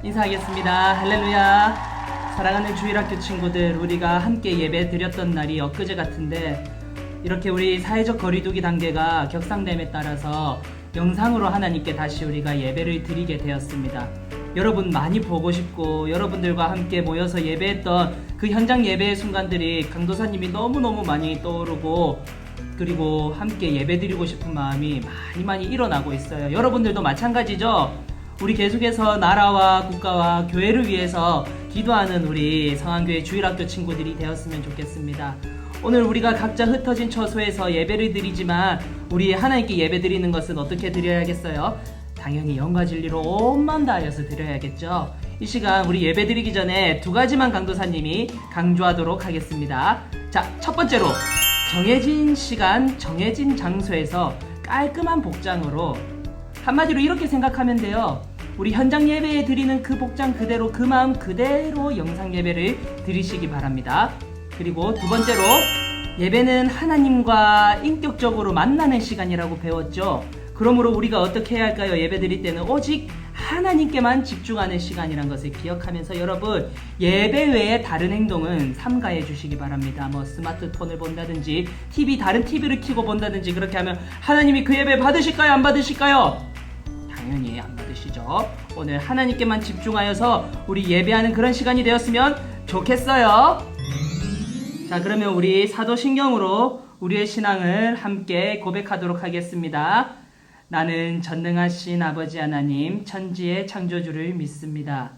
인사하겠습니다. 할렐루야. 사랑하는 주일학교 친구들, 우리가 함께 예배 드렸던 날이 엊그제 같은데 이렇게 우리 사회적 거리두기 단계가 격상됨에 따라서 영상으로 하나님께 다시 우리가 예배를 드리게 되었습니다. 여러분 많이 보고 싶고 여러분들과 함께 모여서 예배했던 그 현장 예배의 순간들이 강도사님이 너무너무 많이 떠오르고 그리고 함께 예배드리고 싶은 마음이 많이 일어나고 있어요. 여러분들도 마찬가지죠? 우리 계속해서 나라와 국가와 교회를 위해서 기도하는 우리 성안교회 주일학교 친구들이 되었으면 좋겠습니다. 오늘 우리가 각자 흩어진 처소에서 예배를 드리지만 우리 하나님께 예배 드리는 것은 어떻게 드려야겠어요? 당연히 영과 진리로 온 마음 다하여서 드려야겠죠. 이 시간 우리 예배 드리기 전에 두 가지만 강도사님이 강조하도록 하겠습니다. 자, 첫 번째로 정해진 시간, 정해진 장소에서 깔끔한 복장으로, 한마디로 이렇게 생각하면 돼요. 우리 현장 예배에 드리는 그 복장 그대로, 그 마음 그대로 영상 예배를 드리시기 바랍니다. 그리고 두 번째로, 예배는 하나님과 인격적으로 만나는 시간이라고 배웠죠. 그러므로 우리가 어떻게 해야 할까요? 예배 드릴 때는 오직 하나님께만 집중하는 시간이란 것을 기억하면서 여러분, 예배 외에 다른 행동은 삼가해 주시기 바랍니다. 뭐 스마트폰을 본다든지 다른 TV를 켜고 본다든지 그렇게 하면 하나님이 그 예배 받으실까요? 안 받으실까요? 당연히 안 받으시죠. 오늘 하나님께만 집중하여서 우리 예배하는 그런 시간이 되었으면 좋겠어요. 자, 그러면 우리 사도신경으로 우리의 신앙을 함께 고백하도록 하겠습니다. 나는 전능하신 아버지 하나님, 천지의 창조주를 믿습니다.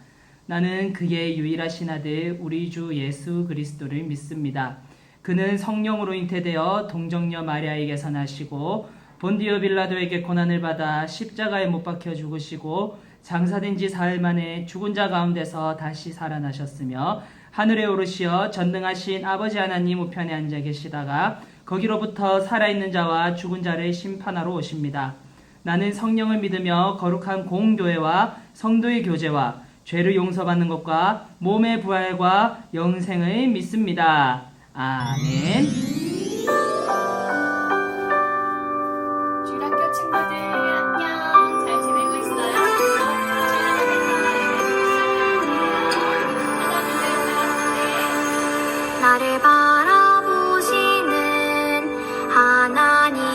나는 그의 유일하신 아들 우리 주 예수 그리스도를 믿습니다. 그는 성령으로 잉태되어 동정녀 마리아에게서 나시고 본디오 빌라도에게 고난을 받아 십자가에 못 박혀 죽으시고 장사된 지 사흘 만에 죽은 자 가운데서 다시 살아나셨으며 하늘에 오르시어 전능하신 아버지 하나님 우편에 앉아 계시다가 거기로부터 살아있는 자와 죽은 자를 심판하러 오십니다. 나는 성령을 믿으며 거룩한 공교회와 성도의 교제와 죄를 용서받는 것과 몸의 부활과 영생을 믿습니다. 아멘. 주일학교 친구들 안녕. 잘 지내고 있어요? 나를 바라보시는 하나님,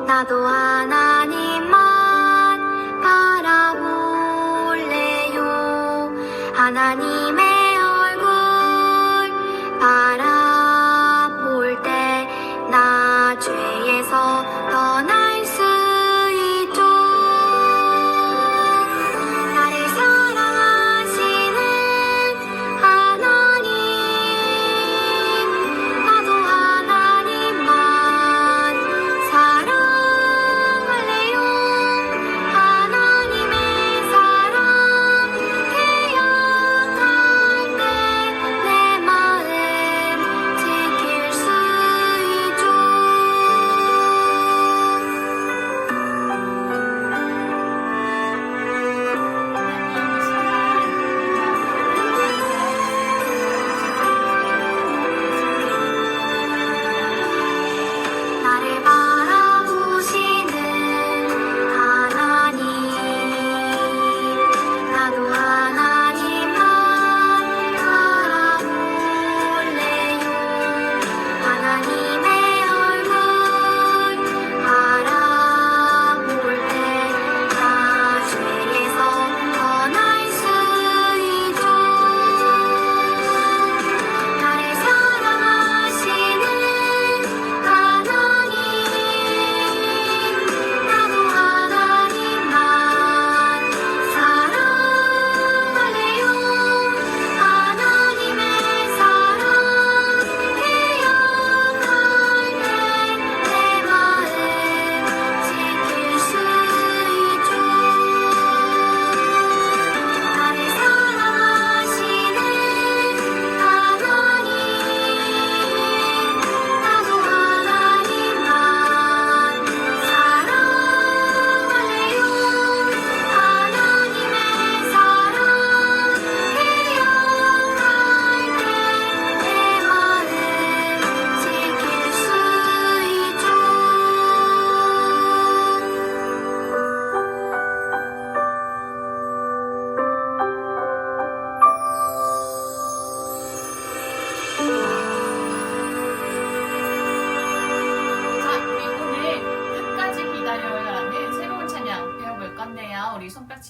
나도 하나님만 바라볼래요. 하나님의 얼굴 바라볼 때 나 죄에서 떠날 수 있죠. 나를 사랑하시는 하나님, 나도 하나님만 사랑할래요. 하나님의 사랑 계약하신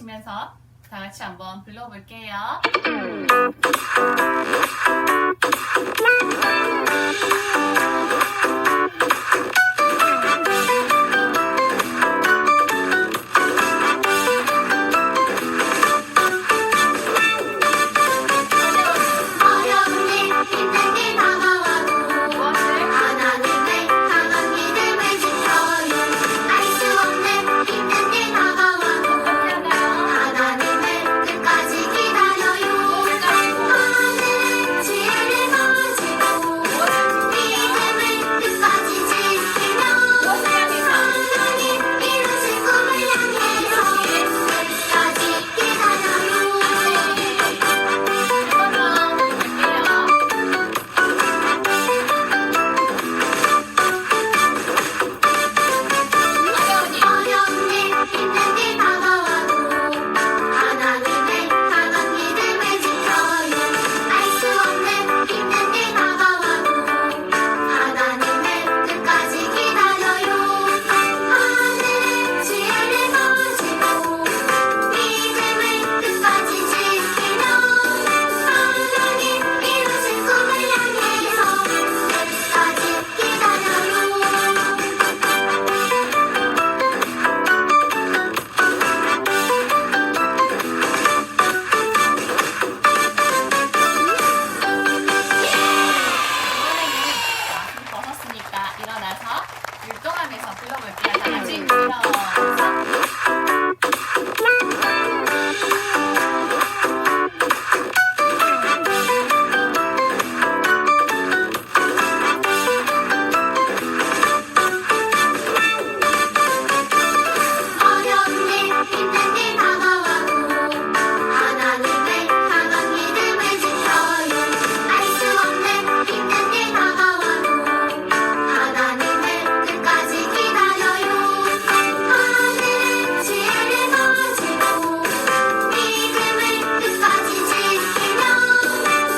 외치면서 다 같이 한번 불러볼게요. 어려운 일 힘든 일 다가와도 하나님의 강한 믿음을 지켜요. 알 수 없는 힘든 일 다가와도 하나님을 끝까지 기다려요. 하늘의 지혜를 가지고 믿음을 끝까지 지키며 하나님 이루실 꿈을 향해서 끝까지 기다려요. 어려운 일 힘든 일 다가와도 하나님의 강한 믿음을 지켜요. 알 수 없는 힘든 일 다가와도 하나님을 끝까지 기다려요. 하늘의 지혜를 가지고 믿음을 끝까지 지키며 하나님 이루실 꿈을 향해서 끝까지 기다려요. 이번에는 숨 벗었으니까 일어나서 율동하면서 불러볼게요. 다 같이 일어서 어려운 일 힘든 일 다가와도 하나님의 강한 믿음을 지켜요. 알 수 없는 힘든 일 다가와도 하나님을 끝까지 기다려요. 하늘의 지혜를 가지고 믿음을 끝까지 지키며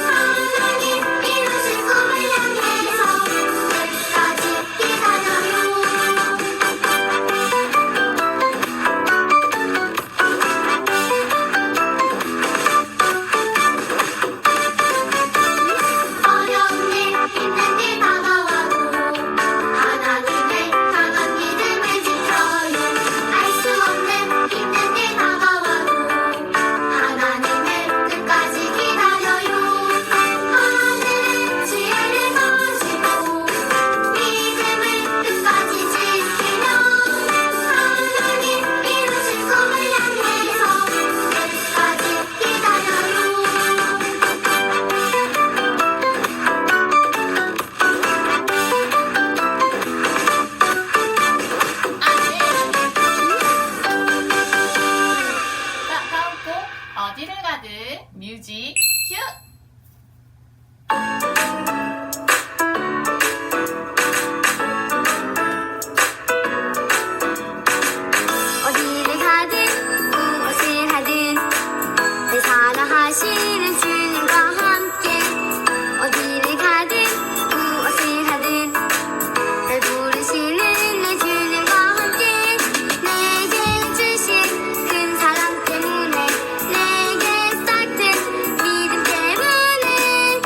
하나님 이루실 꿈을 향해서 끝까지 기다려요. 어려운 일 힘든 일 다가와도 하나님의 강한 믿음을 지켜요. 알 수 없는 힘든 일 다가와도 하나님을 끝까지 기다려요. 하늘의 지혜를 가지고 믿음을 끝까지 지키며 하나님 이루실 꿈을 향해서 끝까지 기다려요. 자, 다음 곡 어디를 가든 뮤직 큐! 어디를 가든 무엇을 하든 내 사랑하시는 주님과 함께 어디를 가든 무엇을 하든 날 부르시는 내 주님과 함께 내게 주신 큰 사랑 때문에 내게 싹튼 믿음 때문에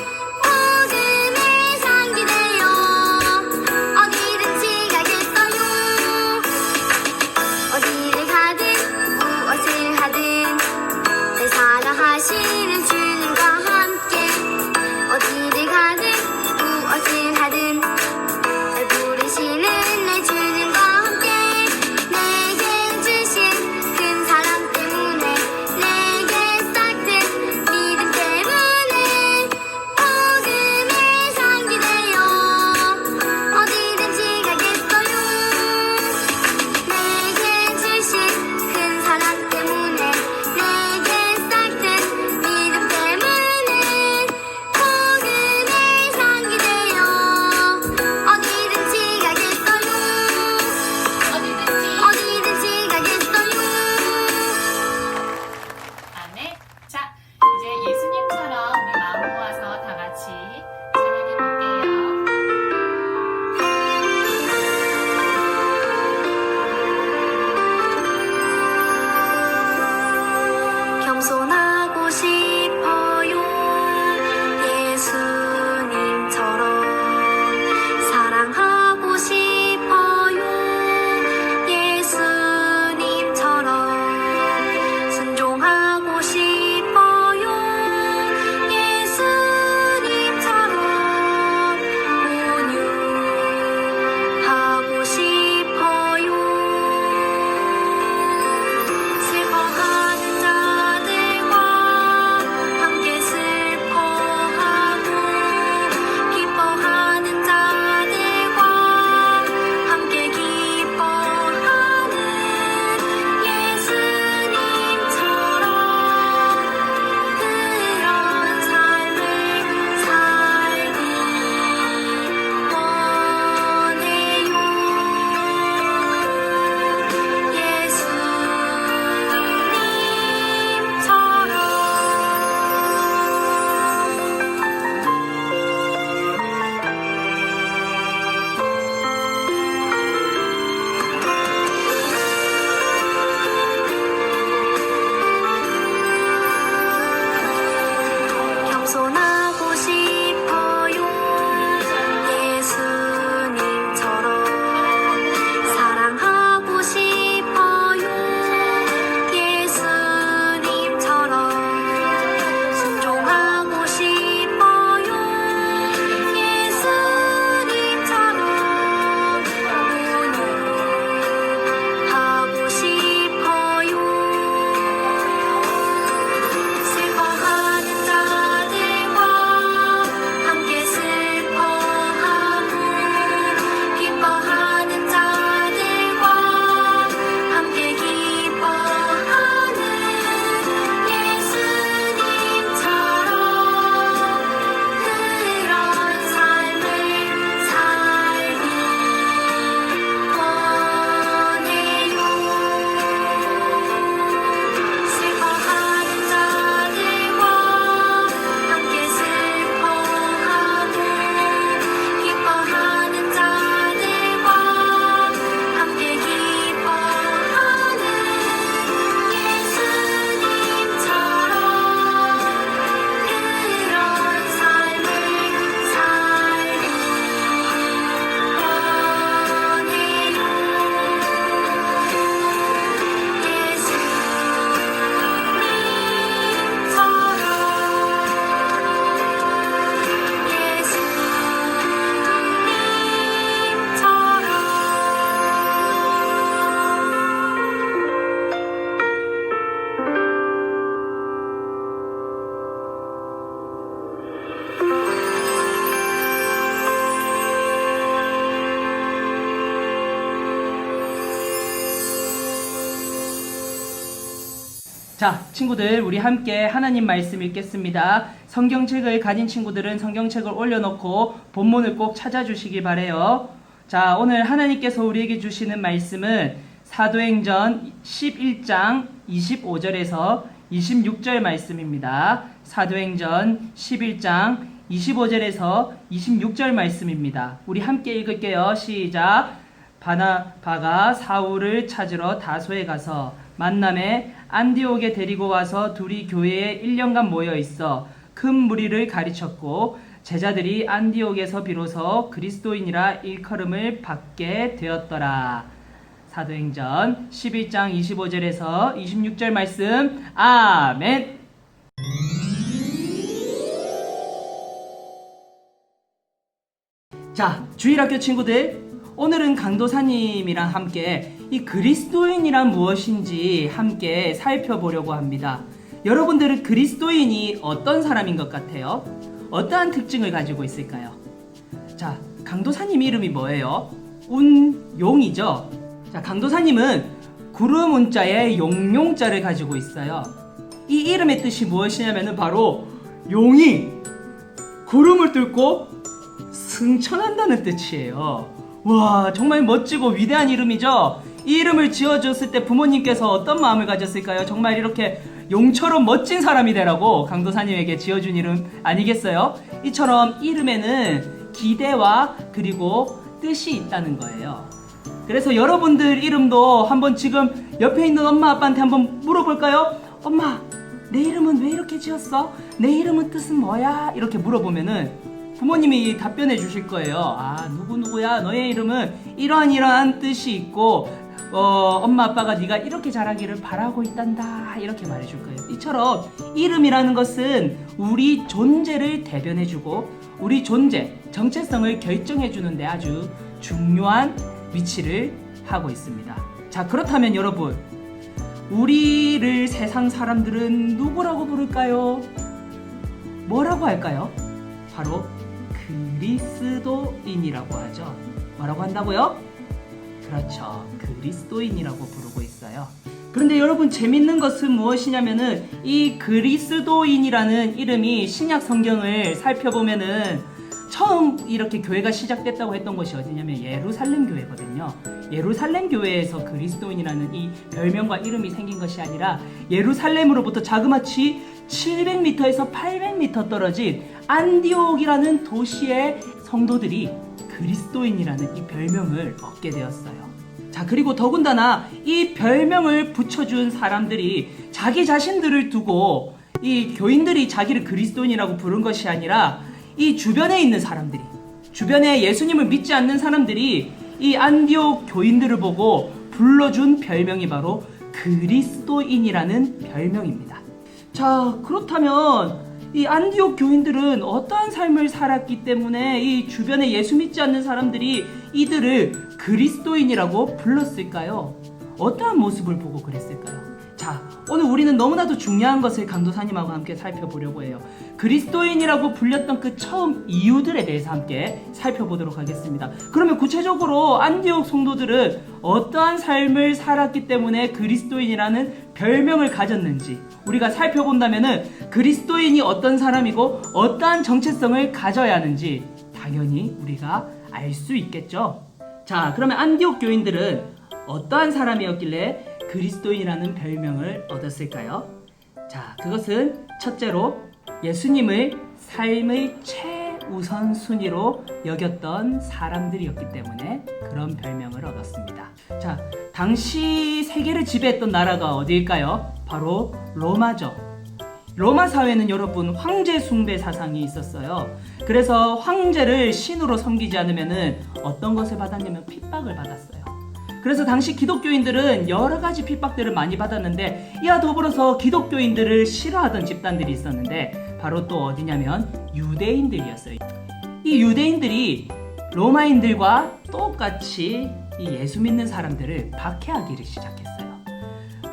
자, 친구들, 우리 함께 하나님 말씀 읽겠습니다. 성경책을 가진 친구들은 성경책을 올려놓고 본문을 꼭 찾아주시기 바래요. 자, 오늘 하나님께서 우리에게 주시는 말씀은 사도행전 11장 25절에서 26절 말씀입니다. 사도행전 11장 25절에서 26절 말씀입니다. 우리 함께 읽을게요. 시작. 바나바가 사울을 찾으러 다소에 가서 만남에 안디옥에 데리고 와서 둘이 교회에 1년간 모여 있어 큰 무리를 가르쳤고 제자들이 안디옥에서 비로소 그리스도인이라 일컬음을 받게 되었더라. 사도행전 11장 25절에서 26절 말씀. 아멘. 자, 주일학교 친구들, 오늘은 강도사님이랑 함께 이 그리스도인이란 무엇인지 함께 살펴보려고 합니다. 여러분들은 그리스도인이 어떤 사람인 것 같아요? 어떠한 특징을 가지고 있을까요? 자, 강도사님 이름이 뭐예요? 운용이죠. 자, 강도사님은 구름 운자에 용용자를 가지고 있어요. 이 이름의 뜻이 무엇이냐면 바로 용이 구름을 뚫고 승천한다는 뜻이에요. 와, 정말 멋지고 위대한 이름이죠. 이 이름을 지어줬을 때 부모님께서 어떤 마음을 가졌을까요? 정말 이렇게 용처럼 멋진 사람이 되라고 강도사님에게 지어준 이름 아니겠어요? 이처럼 이름에는 기대와 그리고 뜻이 있다는 거예요. 그래서 여러분들 이름도 한번 지금 옆에 있는 엄마 아빠한테 한번 물어볼까요? 엄마, 내 이름은 왜 이렇게 지었어? 내 이름은 뜻은 뭐야? 이렇게 물어보면은 부모님이 답변해 주실 거예요. 아, 누구누구야, 너의 이름은 이러한 뜻이 있고 엄마 아빠가 네가 이렇게 자라기를 바라고 있단다, 이렇게 말해줄 거예요. 이처럼 이름이라는 것은 우리 존재를 대변해주고 우리 존재, 정체성을 결정해주는데 아주 중요한 위치를 하고 있습니다. 자, 그렇다면 여러분, 우리를 세상 사람들은 누구라고 부를까요? 뭐라고 할까요? 바로 그리스도인이라고 하죠. 뭐라고 한다고요? 그렇죠. 그리스도인이라고 부르고 있어요. 그런데 여러분, 재밌는 것은 무엇이냐면은 이 그리스도인이라는 이름이 신약 성경을 살펴보면은 처음 이렇게 교회가 시작됐다고 했던 곳이 어디냐면 예루살렘 교회거든요. 예루살렘 교회에서 그리스도인이라는 이 별명과 이름이 생긴 것이 아니라 예루살렘으로부터 자그마치 700m에서 800m 떨어진 안디옥이라는 도시의 성도들이 그리스도인이라는 이 별명을 얻게 되었어요. 자, 그리고 더군다나 이 별명을 붙여준 사람들이 자기 자신들을 두고 이 교인들이 자기를 그리스도인이라고 부른 것이 아니라 이 주변에 있는 사람들이, 주변에 예수님을 믿지 않는 사람들이 이 안디옥 교인들을 보고 불러준 별명이 바로 그리스도인이라는 별명입니다. 자, 그렇다면 이 안디옥 교인들은 어떠한 삶을 살았기 때문에 이 주변에 예수 믿지 않는 사람들이 이들을 그리스도인이라고 불렀을까요? 어떠한 모습을 보고 그랬을까요? 자, 오늘 우리는 너무나도 중요한 것을 강도사님하고 함께 살펴보려고 해요. 그리스도인이라고 불렸던 그 처음 이유들에 대해서 함께 살펴보도록 하겠습니다. 그러면 구체적으로 안디옥 성도들은 어떠한 삶을 살았기 때문에 그리스도인이라는 별명을 가졌는지 우리가 살펴본다면은 그리스도인이 어떤 사람이고 어떠한 정체성을 가져야 하는지 당연히 우리가 알 수 있겠죠. 자, 그러면 안디옥 교인들은 어떠한 사람이었길래 그리스도인이라는 별명을 얻었을까요? 자, 그것은 첫째로 예수님을 삶의 최우선순위로 여겼던 사람들이었기 때문에 그런 별명을 얻었습니다. 자, 당시 세계를 지배했던 나라가 어디일까요? 바로 로마죠. 로마 사회는 여러분 황제 숭배 사상이 있었어요. 그래서 황제를 신으로 섬기지 않으면 어떤 것을 받았냐면 핍박을 받았어요. 그래서 당시 기독교인들은 여러 가지 핍박들을 많이 받았는데 이와 더불어서 기독교인들을 싫어하던 집단들이 있었는데 바로 또 어디냐면 유대인들이었어요. 이 유대인들이 로마인들과 똑같이 이 예수 믿는 사람들을 박해하기를 시작했어요.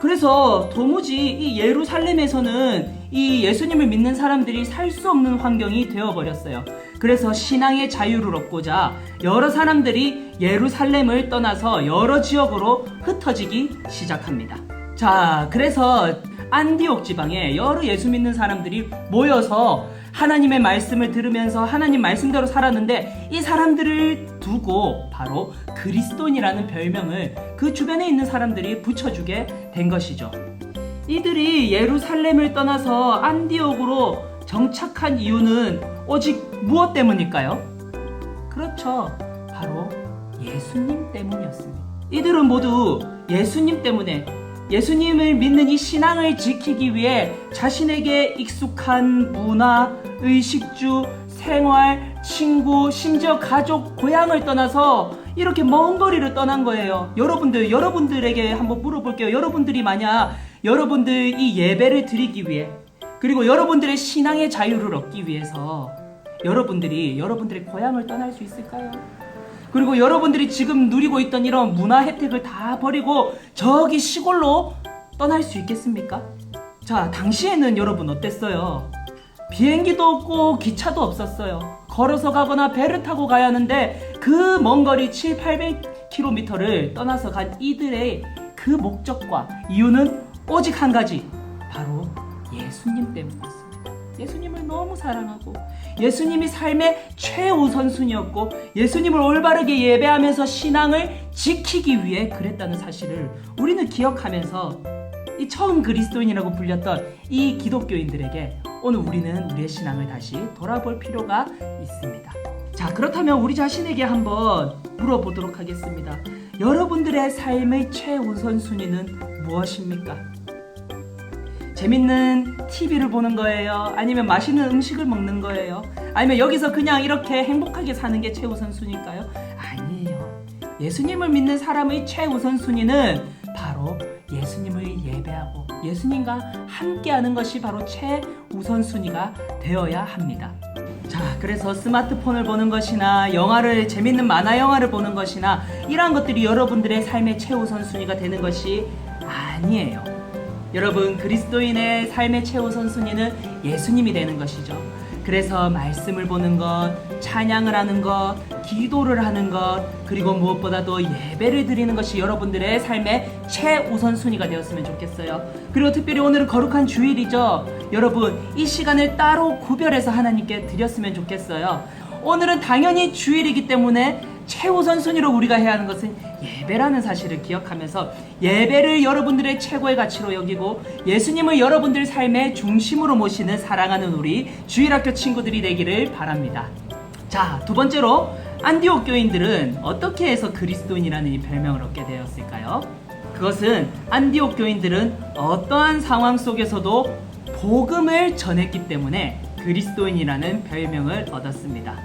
그래서 도무지 이 예루살렘에서는 이 예수님을 믿는 사람들이 살 수 없는 환경이 되어버렸어요. 그래서 신앙의 자유를 얻고자 여러 사람들이 예루살렘을 떠나서 여러 지역으로 흩어지기 시작합니다. 자, 그래서 안디옥 지방에 여러 예수 믿는 사람들이 모여서 하나님의 말씀을 들으면서 하나님 말씀대로 살았는데, 이 사람들을 두고 바로 그리스도인이라는 별명을 그 주변에 있는 사람들이 붙여주게 된 것이죠. 이들이 예루살렘을 떠나서 안디옥으로 정착한 이유는 오직 무엇 때문일까요? 그렇죠. 바로 예수님 때문이었습니다. 이들은 모두 예수님 때문에, 예수님을 믿는 이 신앙을 지키기 위해 자신에게 익숙한 문화, 의식주, 생활, 친구, 심지어 가족, 고향을 떠나서 이렇게 먼 거리를 떠난 거예요. 여러분들에게 한번 물어볼게요. 여러분들이 만약 여러분들 이 예배를 드리기 위해, 그리고 여러분들의 신앙의 자유를 얻기 위해서 여러분들이 여러분들의 고향을 떠날 수 있을까요? 그리고 여러분들이 지금 누리고 있던 이런 문화 혜택을 다 버리고 저기 시골로 떠날 수 있겠습니까? 자, 당시에는 여러분 어땠어요? 비행기도 없고 기차도 없었어요. 걸어서 가거나 배를 타고 가야 하는데 그 먼 거리 700-800km를 떠나서 간 이들의 그 목적과 이유는 오직 한 가지, 바로 예수님 때문이었습니다. 예수님을 너무 사랑하고 예수님이 삶의 최우선순위였고 예수님을 올바르게 예배하면서 신앙을 지키기 위해 그랬다는 사실을 우리는 기억하면서 이 처음 그리스도인이라고 불렸던 이 기독교인들에게 오늘 우리는 우리의 신앙을 다시 돌아볼 필요가 있습니다. 자, 그렇다면 우리 자신에게 한번 물어보도록 하겠습니다. 여러분들의 삶의 최우선순위는 무엇입니까? 재밌는 TV를 보는 거예요? 아니면 맛있는 음식을 먹는 거예요? 아니면 여기서 그냥 이렇게 행복하게 사는 게 최우선순위일까요? 아니에요. 예수님을 믿는 사람의 최우선순위는 바로 예수님을 예배하고 예수님과 함께하는 것이 바로 최우선순위가 되어야 합니다. 자, 그래서 스마트폰을 보는 것이나 재밌는 만화 영화를 보는 것이나 이러한 것들이 여러분들의 삶의 최우선순위가 되는 것이 아니에요. 여러분, 그리스도인의 삶의 최우선순위는 예수님이 되는 것이죠. 그래서 말씀을 보는 것, 찬양을 하는 것, 기도를 하는 것, 그리고 무엇보다도 예배를 드리는 것이 여러분들의 삶의 최우선순위가 되었으면 좋겠어요. 그리고 특별히 오늘은 거룩한 주일이죠. 여러분, 이 시간을 따로 구별해서 하나님께 드렸으면 좋겠어요. 오늘은 당연히 주일이기 때문에 최우선순위로 우리가 해야 하는 것은 예배라는 사실을 기억하면서 예배를 여러분들의 최고의 가치로 여기고 예수님을 여러분들 삶의 중심으로 모시는 사랑하는 우리 주일학교 친구들이 되기를 바랍니다. 자, 두 번째로 안디옥 교인들은 어떻게 해서 그리스도인이라는 이 별명을 얻게 되었을까요? 그것은 안디옥 교인들은 어떠한 상황 속에서도 복음을 전했기 때문에 그리스도인이라는 별명을 얻었습니다.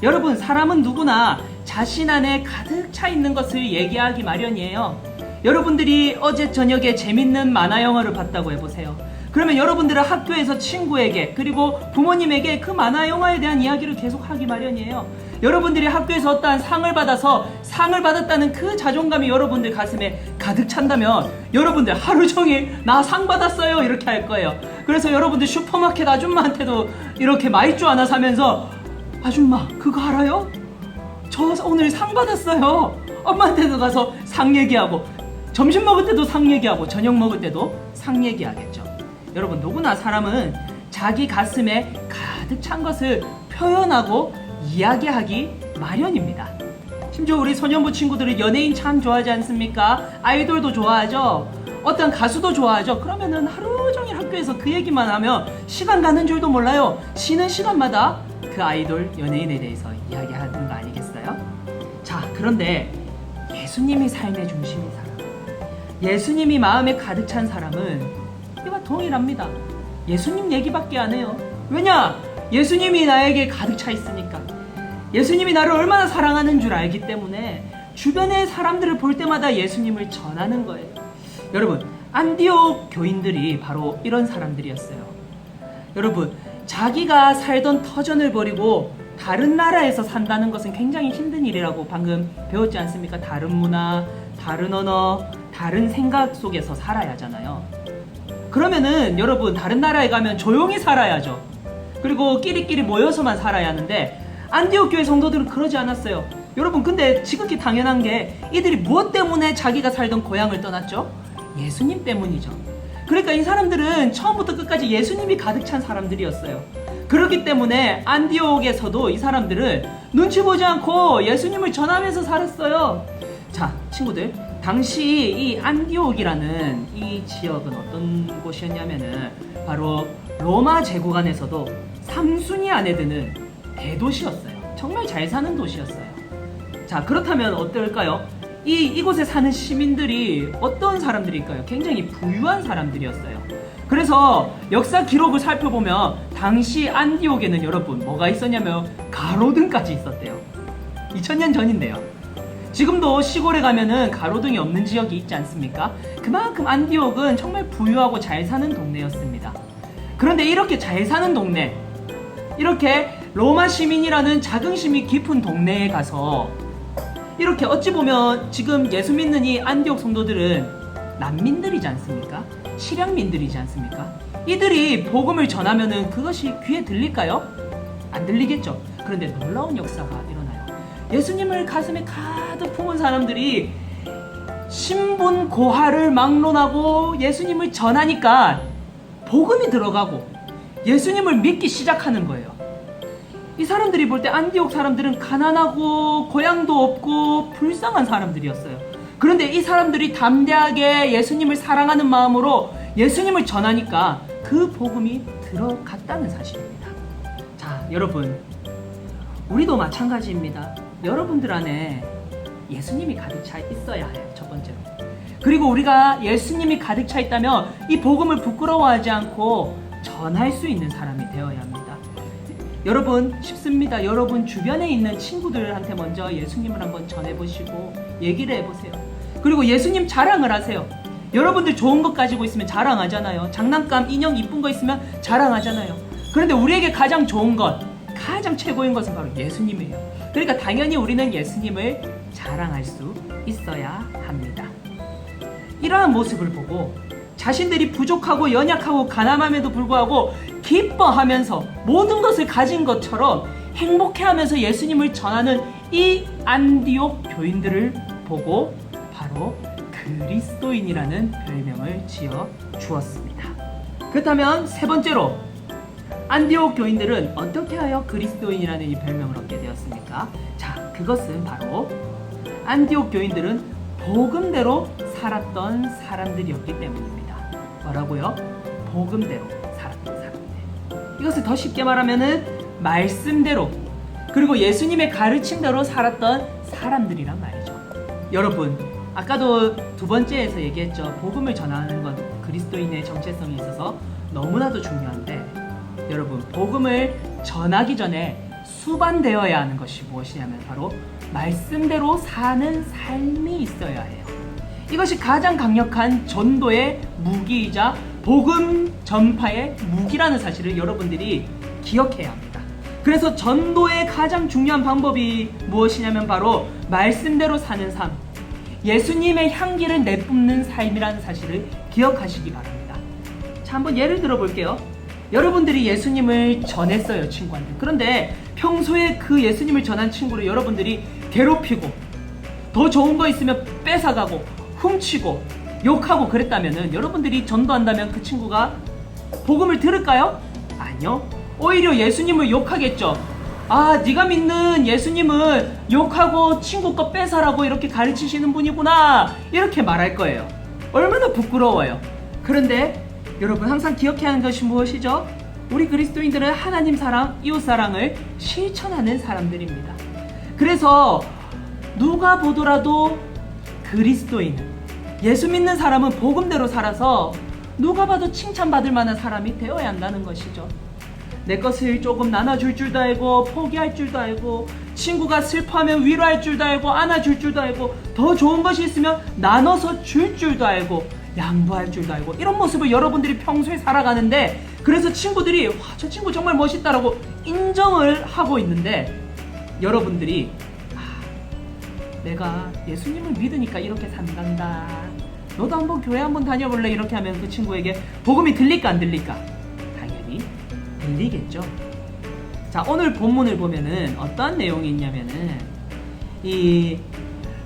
여러분, 사람은 누구나 자신 안에 가득 차 있는 것을 얘기하기 마련이에요. 여러분들이 어제 저녁에 재밌는 만화 영화를 봤다고 해보세요. 그러면 여러분들은 학교에서 친구에게 그리고 부모님에게 그 만화 영화에 대한 이야기를 계속 하기 마련이에요. 여러분들이 학교에서 어떠한 상을 받아서 상을 받았다는 그 자존감이 여러분들 가슴에 가득 찬다면 여러분들 하루 종일 나 상 받았어요 이렇게 할 거예요. 그래서 여러분들 슈퍼마켓 아줌마한테도 이렇게 마이쮸 하나 사면서 아줌마 그거 알아요? 저 오늘 상 받았어요. 엄마한테도 가서 상 얘기하고 점심 먹을 때도 상 얘기하고 저녁 먹을 때도 상 얘기하겠죠. 여러분, 누구나 사람은 자기 가슴에 가득 찬 것을 표현하고 이야기하기 마련입니다. 심지어 우리 소년부 친구들은 연예인 참 좋아하지 않습니까? 아이돌도 좋아하죠. 어떤 가수도 좋아하죠. 그러면은 하루 종일 학교에서 그 얘기만 하면 시간 가는 줄도 몰라요. 쉬는 시간마다 그 아이돌 연예인에 대해서 이야기하는 거 아니겠어요? 자, 그런데 예수님이 삶의 중심인 사람, 예수님이 마음에 가득 찬 사람은 이와 동일합니다. 예수님 얘기밖에 안 해요. 왜냐? 예수님이 나에게 가득 차 있으니까. 예수님이 나를 얼마나 사랑하는 줄 알기 때문에 주변의 사람들을 볼 때마다 예수님을 전하는 거예요. 여러분, 안디옥 교인들이 바로 이런 사람들이었어요. 여러분, 자기가 살던 터전을 버리고 다른 나라에서 산다는 것은 굉장히 힘든 일이라고 방금 배웠지 않습니까? 다른 문화, 다른 언어, 다른 생각 속에서 살아야 하잖아요. 그러면은 여러분, 다른 나라에 가면 조용히 살아야죠. 그리고 끼리끼리 모여서만 살아야 하는데 안디옥 교회 성도들은 그러지 않았어요. 여러분, 근데 지극히 당연한 게 이들이 무엇 때문에 자기가 살던 고향을 떠났죠? 예수님 때문이죠. 그러니까 이 사람들은 처음부터 끝까지 예수님이 가득 찬 사람들이었어요. 그렇기 때문에 안디옥에서도 이 사람들은 눈치 보지 않고 예수님을 전하면서 살았어요. 자, 친구들, 당시 이 안디옥이라는 이 지역은 어떤 곳이었냐면은 바로 로마 제국 안에서도 3순위 안에 드는 대도시였어요. 정말 잘 사는 도시였어요. 자, 그렇다면 어떨까요? 이곳에 사는 시민들이 어떤 사람들일까요? 굉장히 부유한 사람들이었어요. 그래서 역사 기록을 살펴보면 당시 안디옥에는 여러분 뭐가 있었냐면 가로등까지 있었대요. 2000년 전인데요. 지금도 시골에 가면은 가로등이 없는 지역이 있지 않습니까? 그만큼 안디옥은 정말 부유하고 잘 사는 동네였습니다. 그런데 이렇게 잘 사는 동네, 이렇게 로마 시민이라는 자긍심이 깊은 동네에 가서 이렇게 어찌 보면 지금 예수 믿는 이 안디옥 성도들은 난민들이지 않습니까? 실향민들이지 않습니까? 이들이 복음을 전하면은 그것이 귀에 들릴까요? 안 들리겠죠. 그런데 놀라운 역사가 일어나요. 예수님을 가슴에 가득 품은 사람들이 신분 고하를 막론하고 예수님을 전하니까 복음이 들어가고 예수님을 믿기 시작하는 거예요. 이 사람들이 볼 때 안디옥 사람들은 가난하고 고향도 없고 불쌍한 사람들이었어요. 그런데 이 사람들이 담대하게 예수님을 사랑하는 마음으로 예수님을 전하니까 그 복음이 들어갔다는 사실입니다. 자, 여러분, 우리도 마찬가지입니다. 여러분들 안에 예수님이 가득 차 있어야 해요. 첫 번째로. 그리고 우리가 예수님이 가득 차 있다면 이 복음을 부끄러워하지 않고 전할 수 있는 사람이 되어야 합니다. 여러분, 쉽습니다. 여러분 주변에 있는 친구들한테 먼저 예수님을 한번 전해보시고 얘기를 해보세요. 그리고 예수님 자랑을 하세요. 여러분들 좋은 것 가지고 있으면 자랑하잖아요. 장난감, 인형 이쁜 거 있으면 자랑하잖아요. 그런데 우리에게 가장 좋은 것, 가장 최고인 것은 바로 예수님이에요. 그러니까 당연히 우리는 예수님을 자랑할 수 있어야 합니다. 이러한 모습을 보고 자신들이 부족하고 연약하고 가난함에도 불구하고 기뻐하면서 모든 것을 가진 것처럼 행복해하면서 예수님을 전하는 이 안디옥 교인들을 보고 바로 그리스도인이라는 별명을 지어 주었습니다. 그렇다면 세 번째로 안디옥 교인들은 어떻게 하여 그리스도인이라는 이 별명을 얻게 되었습니까? 자, 그것은 바로 안디옥 교인들은 복음대로 살았던 사람들이었기 때문입니다. 뭐라고요? 복음대로 살았던 사람들. 이것을 더 쉽게 말하면은 말씀대로 그리고 예수님의 가르침대로 살았던 사람들이란 말이죠. 여러분, 아까도 두 번째에서 얘기했죠. 복음을 전하는 건 그리스도인의 정체성이 있어서 너무나도 중요한데, 여러분, 복음을 전하기 전에 수반되어야 하는 것이 무엇이냐면 바로 말씀대로 사는 삶이 있어야 해요. 이것이 가장 강력한 전도의 무기이자 복음 전파의 무기라는 사실을 여러분들이 기억해야 합니다. 그래서 전도의 가장 중요한 방법이 무엇이냐면 바로 말씀대로 사는 삶, 예수님의 향기를 내뿜는 삶이라는 사실을 기억하시기 바랍니다. 자, 한번 예를 들어 볼게요. 여러분들이 예수님을 전했어요, 친구한테. 그런데 평소에 그 예수님을 전한 친구를 여러분들이 괴롭히고 더 좋은 거 있으면 뺏어가고 훔치고 욕하고 그랬다면은 여러분들이 전도한다면 그 친구가 복음을 들을까요? 아니요. 오히려 예수님을 욕하겠죠. 아, 네가 믿는 예수님은 욕하고 친구 거 뺏어라고 이렇게 가르치시는 분이구나, 이렇게 말할 거예요. 얼마나 부끄러워요. 그런데 여러분, 항상 기억해야 하는 것이 무엇이죠? 우리 그리스도인들은 하나님 사랑, 이웃 사랑을 실천하는 사람들입니다. 그래서 누가 보더라도 그리스도인은, 예수 믿는 사람은 복음대로 살아서 누가 봐도 칭찬받을 만한 사람이 되어야 한다는 것이죠. 내 것을 조금 나눠줄 줄도 알고 포기할 줄도 알고 친구가 슬퍼하면 위로할 줄도 알고 안아줄 줄도 알고 더 좋은 것이 있으면 나눠서 줄 줄도 알고 양보할 줄도 알고, 이런 모습을 여러분들이 평소에 살아가는데, 그래서 친구들이 와, 저 친구 정말 멋있다라고 인정을 하고 있는데, 여러분들이 내가 예수님을 믿으니까 이렇게 산단다, 너도 한번 교회 한번 다녀볼래, 이렇게 하면 그 친구에게 복음이 들릴까 안 들릴까? 당연히 들리겠죠. 자, 오늘 본문을 보면은 어떠한 내용이 있냐면은 이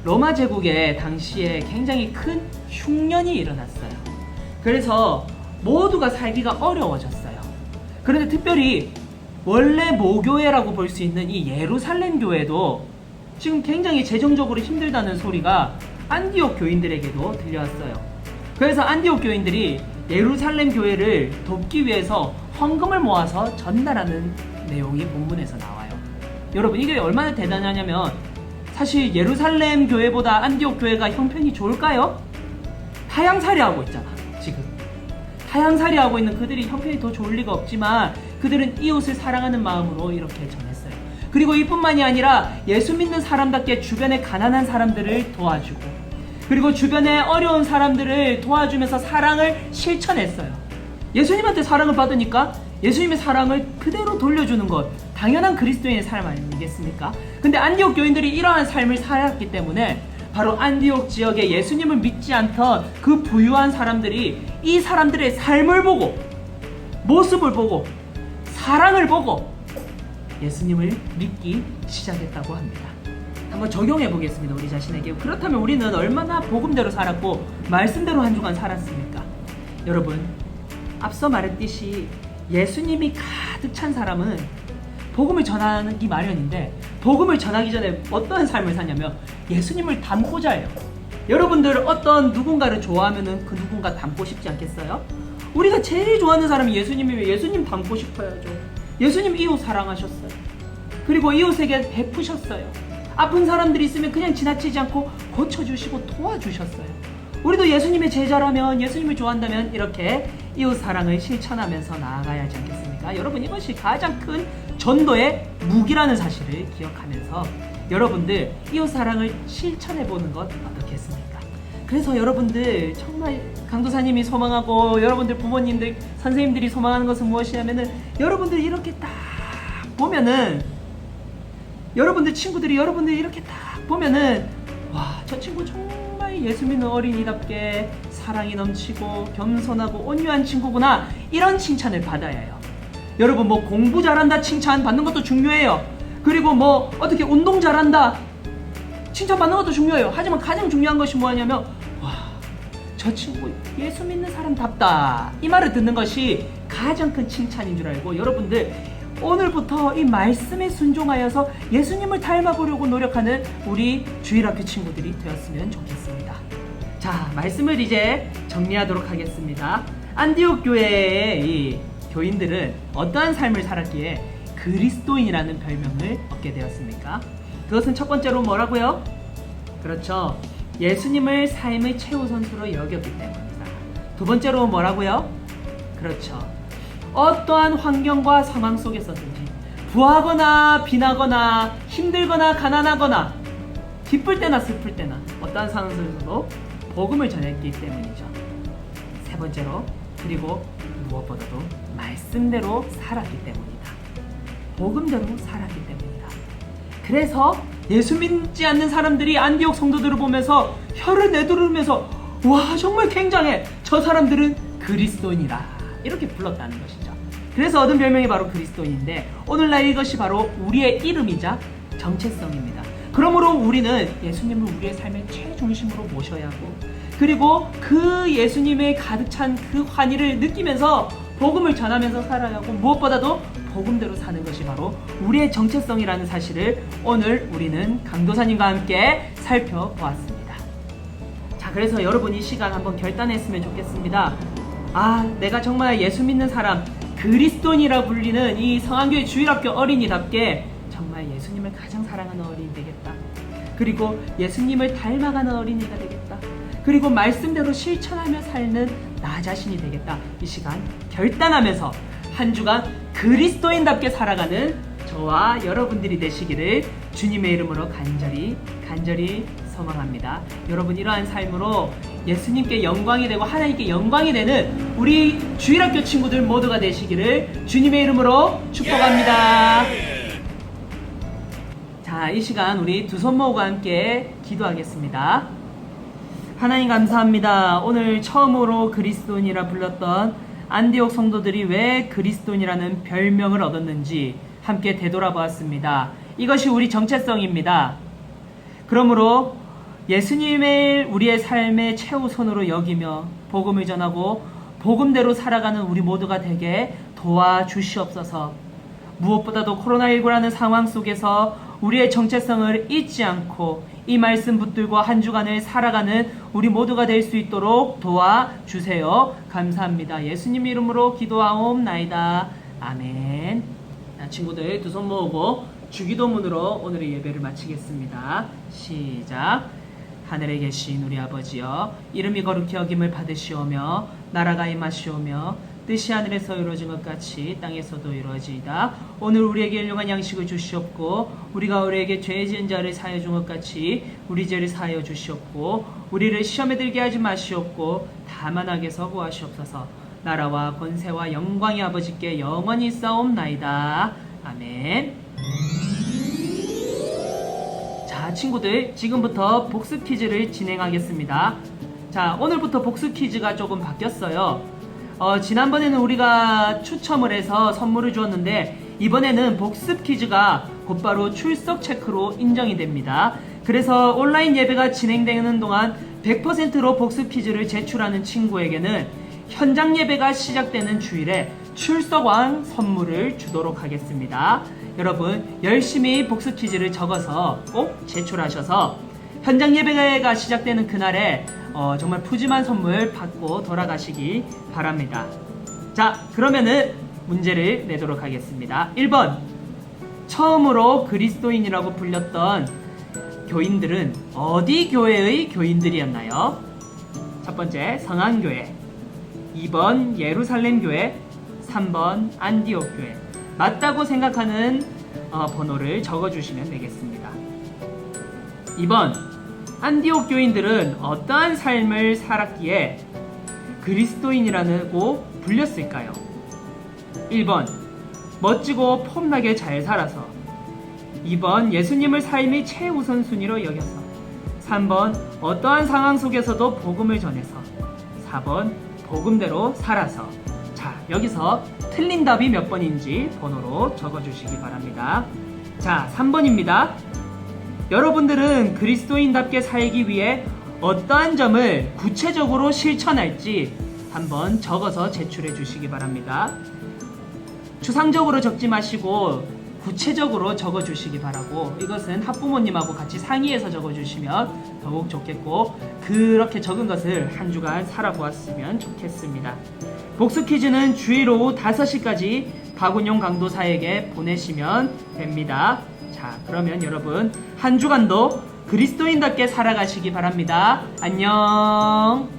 로마 제국에 당시에 굉장히 큰 흉년이 일어났어요. 그래서 모두가 살기가 어려워졌어요. 그런데 특별히 원래 모교회라고 볼 수 있는 이 예루살렘 교회도 지금 굉장히 재정적으로 힘들다는 소리가 안디옥 교인들에게도 들려왔어요. 그래서 안디옥 교인들이 예루살렘 교회를 돕기 위해서 헌금을 모아서 전달하는 내용이 본문에서 나와요. 여러분, 이게 얼마나 대단하냐면 사실 예루살렘 교회보다 안디옥 교회가 형편이 좋을까요? 타양살이하고 있잖아. 지금 타양살이하고 있는 그들이 형편이 더 좋을 리가 없지만 그들은 이웃을 사랑하는 마음으로 이렇게 전했어요. 그리고 이뿐만이 아니라 예수 믿는 사람답게 주변의 가난한 사람들을 도와주고, 그리고 주변에 어려운 사람들을 도와주면서 사랑을 실천했어요. 예수님한테 사랑을 받으니까 예수님의 사랑을 그대로 돌려주는 것, 당연한 그리스도인의 삶 아니겠습니까? 근데 안디옥 교인들이 이러한 삶을 살았기 때문에 바로 안디옥 지역에 예수님을 믿지 않던 그 부유한 사람들이 이 사람들의 삶을 보고, 모습을 보고, 사랑을 보고 예수님을 믿기 시작했다고 합니다. 한번 적용해 보겠습니다, 우리 자신에게. 그렇다면 우리는 얼마나 복음대로 살았고 말씀대로 한 주간 살았습니까? 여러분, 앞서 말했듯이 예수님이 가득 찬 사람은 복음을 전하기 마련인데, 복음을 전하기 전에 어떤 삶을 사냐면 예수님을 닮고자 해요. 여러분들 어떤 누군가를 좋아하면은 그 누군가 닮고 싶지 않겠어요? 우리가 제일 좋아하는 사람이 예수님이면 예수님 닮고 싶어야죠. 예수님 이웃 사랑하셨어요. 그리고 이웃에게 베푸셨어요. 아픈 사람들이 있으면 그냥 지나치지 않고 고쳐주시고 도와주셨어요. 우리도 예수님의 제자라면, 예수님을 좋아한다면 이렇게 이웃 사랑을 실천하면서 나아가야 하지 않겠습니까? 여러분, 이것이 가장 큰 전도의 무기라는 사실을 기억하면서 여러분들 이웃 사랑을 실천해보는 것 어떻겠습니까? 그래서 여러분들 정말 강도사님이 소망하고 여러분들 부모님들, 선생님들이 소망하는 것은 무엇이냐면은 여러분들 이렇게 딱 보면은, 여러분들 친구들이 여러분들 이렇게 딱 보면은, 와, 저 친구 정말 예수 믿는 어린이답게 사랑이 넘치고 겸손하고 온유한 친구구나, 이런 칭찬을 받아야 해요. 여러분, 뭐 공부 잘한다 칭찬 받는 것도 중요해요. 그리고 뭐 어떻게 운동 잘한다 칭찬 받는 것도 중요해요. 하지만 가장 중요한 것이 뭐냐면, 와, 저 친구 예수 믿는 사람답다, 이 말을 듣는 것이 가장 큰 칭찬인 줄 알고, 여러분들 오늘부터 이 말씀에 순종하여서 예수님을 닮아보려고 노력하는 우리 주일학교 친구들이 되었으면 좋겠습니다. 자, 말씀을 이제 정리하도록 하겠습니다. 안디옥 교회의 이 교인들은 어떠한 삶을 살았기에 그리스도인이라는 별명을 얻게 되었습니까? 그것은 첫 번째로 뭐라고요? 그렇죠, 예수님을 삶의 최우선수로 여겼기 때문입니다. 두 번째로 뭐라고요? 그렇죠, 어떠한 환경과 상황 속에서든지 부하거나 비나거나 힘들거나 가난하거나 기쁠 때나 슬플 때나 어떠한 상황 속에서도 복음을 전했기 때문이죠. 세 번째로, 그리고 무엇보다도 말씀대로 살았기 때문이다. 복음대로 살았기 때문이다. 그래서 예수 믿지 않는 사람들이 안디옥 성도들을 보면서 혀를 내두르면서, 와, 정말 굉장해, 저 사람들은 그리스도인이다, 이렇게 불렀다는 것이죠. 그래서 얻은 별명이 바로 그리스도인인데, 오늘날 이것이 바로 우리의 이름이자 정체성입니다. 그러므로 우리는 예수님을 우리의 삶의 최중심으로 모셔야 하고, 그리고 그 예수님의 가득 찬 그 환희를 느끼면서 복음을 전하면서 살아야 하고, 무엇보다도 복음대로 사는 것이 바로 우리의 정체성이라는 사실을 오늘 우리는 강도사님과 함께 살펴보았습니다. 자, 그래서 여러분 이 시간 한번 결단했으면 좋겠습니다. 아, 내가 정말 예수 믿는 사람, 그리스도인이라 불리는 이 성안교회 주일학교 어린이답게 정말 예수님을 가장 사랑하는 어린이 되겠다. 그리고 예수님을 닮아가는 어린이가 되겠다. 그리고 말씀대로 실천하며 살는 나 자신이 되겠다. 이 시간 결단하면서 한 주간 그리스도인답게 살아가는 저와 여러분들이 되시기를 주님의 이름으로 간절히 소망합니다. 여러분, 이러한 삶으로 예수님께 영광이 되고 하나님께 영광이 되는 우리 주일학교 친구들 모두가 되시기를 주님의 이름으로 축복합니다. 자, 이 시간 우리 두 손 모으고 함께 기도하겠습니다. 하나님 감사합니다. 오늘 처음으로 그리스도인이라 불렀던 안디옥 성도들이 왜 그리스도인이라는 별명을 얻었는지 함께 되돌아보았습니다. 이것이 우리 정체성입니다. 그러므로 예수님을 우리의 삶의 최우선으로 여기며 복음을 전하고 복음대로 살아가는 우리 모두가 되게 도와주시옵소서. 무엇보다도 코로나19라는 상황 속에서 우리의 정체성을 잊지 않고 이 말씀 붙들고 한 주간을 살아가는 우리 모두가 될 수 있도록 도와주세요. 감사합니다. 예수님 이름으로 기도하옵나이다. 아멘. 자, 친구들 두 손 모으고 주기도문으로 오늘의 예배를 마치겠습니다. 시작. 하늘에 계신 우리 아버지여, 이름이 거룩히 여김을 받으시오며 나라가 임하시오며 뜻이 하늘에서 이루어진 것 같이 땅에서도 이루어지이다. 오늘 우리에게 일용할 양식을 주시옵고 우리가 우리에게 죄 지은 자를 사하여 준 것 같이 우리 죄를 사하여 주시옵고 우리를 시험에 들게 하지 마시옵고 다만 악에서 구하시옵소서. 나라와 권세와 영광이 아버지께 영원히 있사옵나이다. 아멘. 자, 친구들 지금부터 복습 퀴즈를 진행하겠습니다. 자, 오늘부터 복습 퀴즈가 조금 바뀌었어요. 지난번에는 우리가 추첨을 해서 선물을 주었는데 이번에는 복습 퀴즈가 곧바로 출석 체크로 인정이 됩니다. 그래서 온라인 예배가 진행되는 동안 100%로 복습 퀴즈를 제출하는 친구에게는 현장 예배가 시작되는 주일에 출석왕 선물을 주도록 하겠습니다. 여러분 열심히 복습 퀴즈를 적어서 꼭 제출하셔서 현장 예배가 시작되는 그날에 정말 푸짐한 선물 받고 돌아가시기 바랍니다. 자, 그러면은 문제를 내도록 하겠습니다. 1번. 처음으로 그리스도인이라고 불렸던 교인들은 어디 교회의 교인들이었나요? 첫 번째, 성안교회. 2번, 예루살렘 교회. 3번, 안디옥 교회. 맞다고 생각하는 번호를 적어주시면 되겠습니다. 2번, 안디옥 교인들은 어떠한 삶을 살았기에 그리스도인이라고 불렸을까요? 1번, 멋지고 폼나게 잘 살아서. 2번, 예수님을 삶의 최우선순위로 여겨서. 3번, 어떠한 상황 속에서도 복음을 전해서. 4번, 복음대로 살아서. 자, 여기서 틀린 답이 몇 번인지 번호로 적어주시기 바랍니다. 자, 3번입니다. 여러분들은 그리스도인답게 살기 위해 어떠한 점을 구체적으로 실천할지 한번 적어서 제출해 주시기 바랍니다. 추상적으로 적지 마시고 구체적으로 적어 주시기 바라고, 이것은 학부모님하고 같이 상의해서 적어 주시면 더욱 좋겠고, 그렇게 적은 것을 한 주간 살아보았으면 좋겠습니다. 복습 퀴즈는 주일 오후 5시까지 박운용 강도사에게 보내시면 됩니다. 자, 그러면 여러분 한 주간도 그리스도인답게 살아가시기 바랍니다. 안녕.